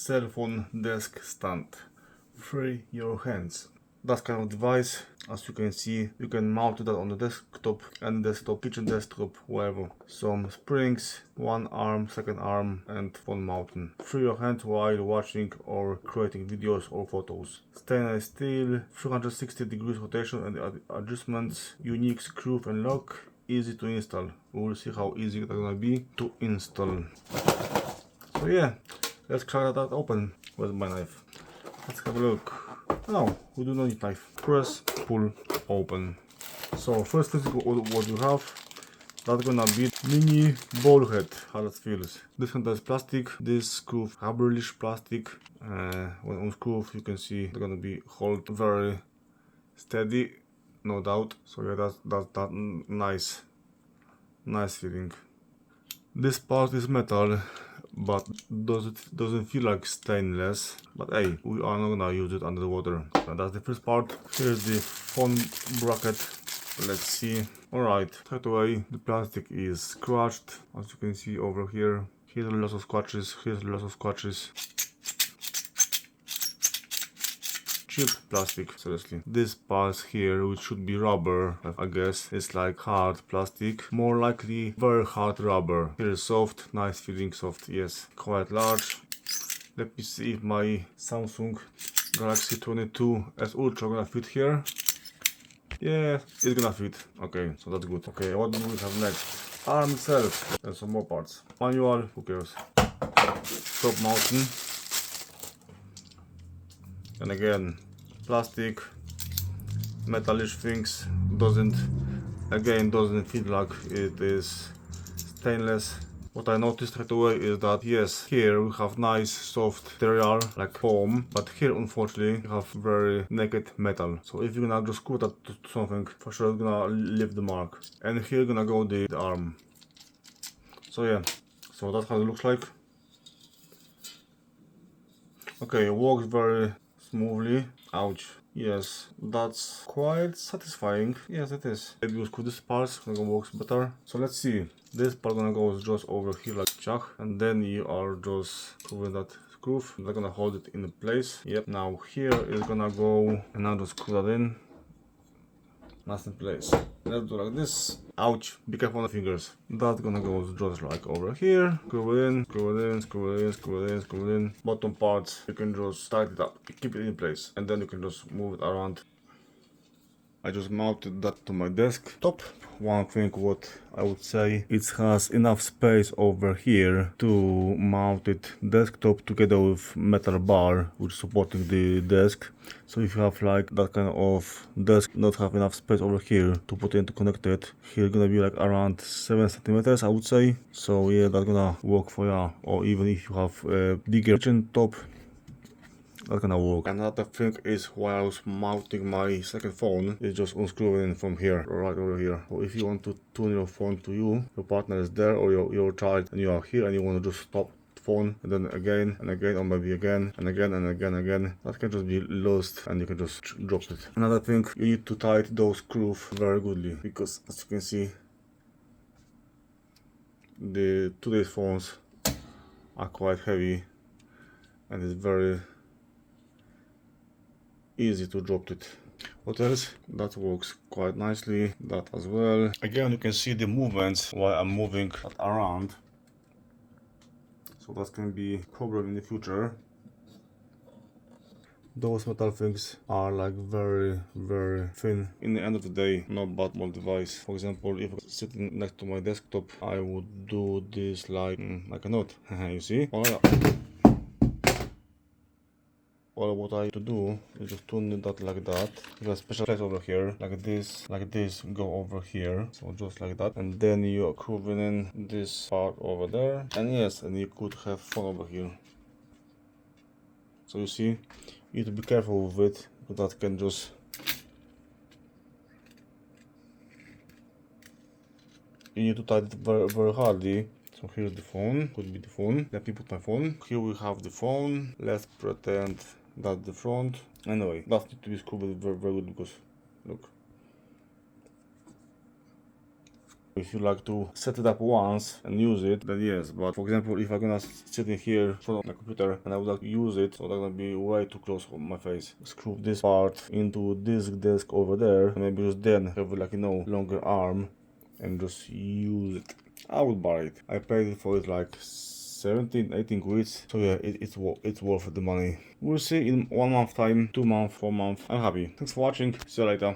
cell phone desk stand. Free your hands. That kind of device, as you can see, you can mount that on the desktop and desktop, kitchen desktop, wherever. Some springs, one arm, second arm, and phone mounting. Free your hands while watching or creating videos or photos. Stainless steel, 360 degrees rotation and adjustments, unique screw and lock, easy to install. We will see how easy it's gonna be to install. So yeah, let's crack that open with my knife. Let's have a look. No, we do not need knife. Press, pull, open. So first thing what you have, that's gonna be mini ball head, how that feels. This one has plastic, this screw rubberish plastic. When unscrewed you can see it's gonna be hold very steady, no doubt. So yeah, that's nice feeling. This part is metal, but doesn't feel like stainless. But hey, we are not gonna use it under the water. So that's the first part. Here's the phone bracket. Let's see. Alright, straight away the plastic is scratched, as you can see over here. Here's lots of scratches, here's lots of scratches. Cheap plastic, seriously. This part here, which should be rubber, I guess, is like hard plastic. More likely very hard rubber. Here is soft, nice feeling soft, yes. Quite large. Let me see if my Samsung Galaxy 22s Ultra gonna fit here. Yeah, it's gonna fit. Okay, so that's good. Okay, what do we have next? Arm itself and some more parts. Manual, who cares? Top mounting. And again, plastic, metallish things, doesn't feel like it is stainless. What I noticed right away is that yes, here we have nice soft material like foam, but here unfortunately we have very naked metal. So if you're gonna just screw that to something, for sure it's gonna leave the mark. And here gonna go the arm. So yeah, so that's how it looks like. Okay, it works very smoothly. Ouch. Yes, that's quite satisfying. Yes, it is. Maybe we'll screw this part, gonna works better. So let's see. This part gonna go just over here like chuck, and then you are just screwing that screw. They're gonna hold it in place. Yep. Now here is gonna go, and now just screw that in. Nice in place. Let's do like this. Ouch, be careful on the fingers. That's gonna go just like over here. Screw it in, screw it in, screw it in, screw it in, screw it in. Bottom parts, you can just tighten it up, keep it in place, and then you can just move it around. I just mounted that to my desktop. One thing what I would say, it has enough space over here to mount it desktop together with metal bar which is supporting the desk. So if you have like that kind of desk, not have enough space over here to put it to connect it, here gonna be like around 7 centimeters I would say. So yeah, that's gonna work for you. Or even if you have a bigger kitchen top, that's gonna work. Another thing is while I was mounting my second phone, is just unscrewing from here, right over here. So if you want to tune your phone to you, your partner is there, or your child, and you are here and you want to just stop the phone, and then again and again, or maybe again and again and again and again, that can just be lost and you can just drop it. Another thing, you need to tighten those screws very goodly, because as you can see, today's phones are quite heavy and it's very easy to drop it. What else? That works quite nicely. That as well. Again, you can see the movements while I'm moving that around. So that can be a problem in the future. Those metal things are like very thin. In the end of the day, not bad mobile device. For example, if I'm sitting next to my desktop, I would do this like a note. You see? Oh, yeah. Well, what I to do is just tune that like that. You have a special place over here, like this, go over here, so just like that, and then you are grooving in this part over there, and yes, and you could have fun over here. So you see, you need to be careful with it, but that can just, you need to tighten it very hardly. So here's the phone, could be the phone. Let me put my phone. Here we have the phone. Let's pretend that's the front. Anyway, that needs to be screwed very good because, look. If you like to set it up once and use it, then yes. But for example, if I'm gonna sit in here in front of my computer and I would like to use it, so that's gonna be way too close on my face. Screw this part into this desk over there, and maybe just then have like, you know, longer arm and just use it. I would buy it. I paid it for it like 17, 18 quid. So yeah, it's worth the money. We'll see in 1 month time, 2 months, 4 months. I'm happy. Thanks for watching. See you later.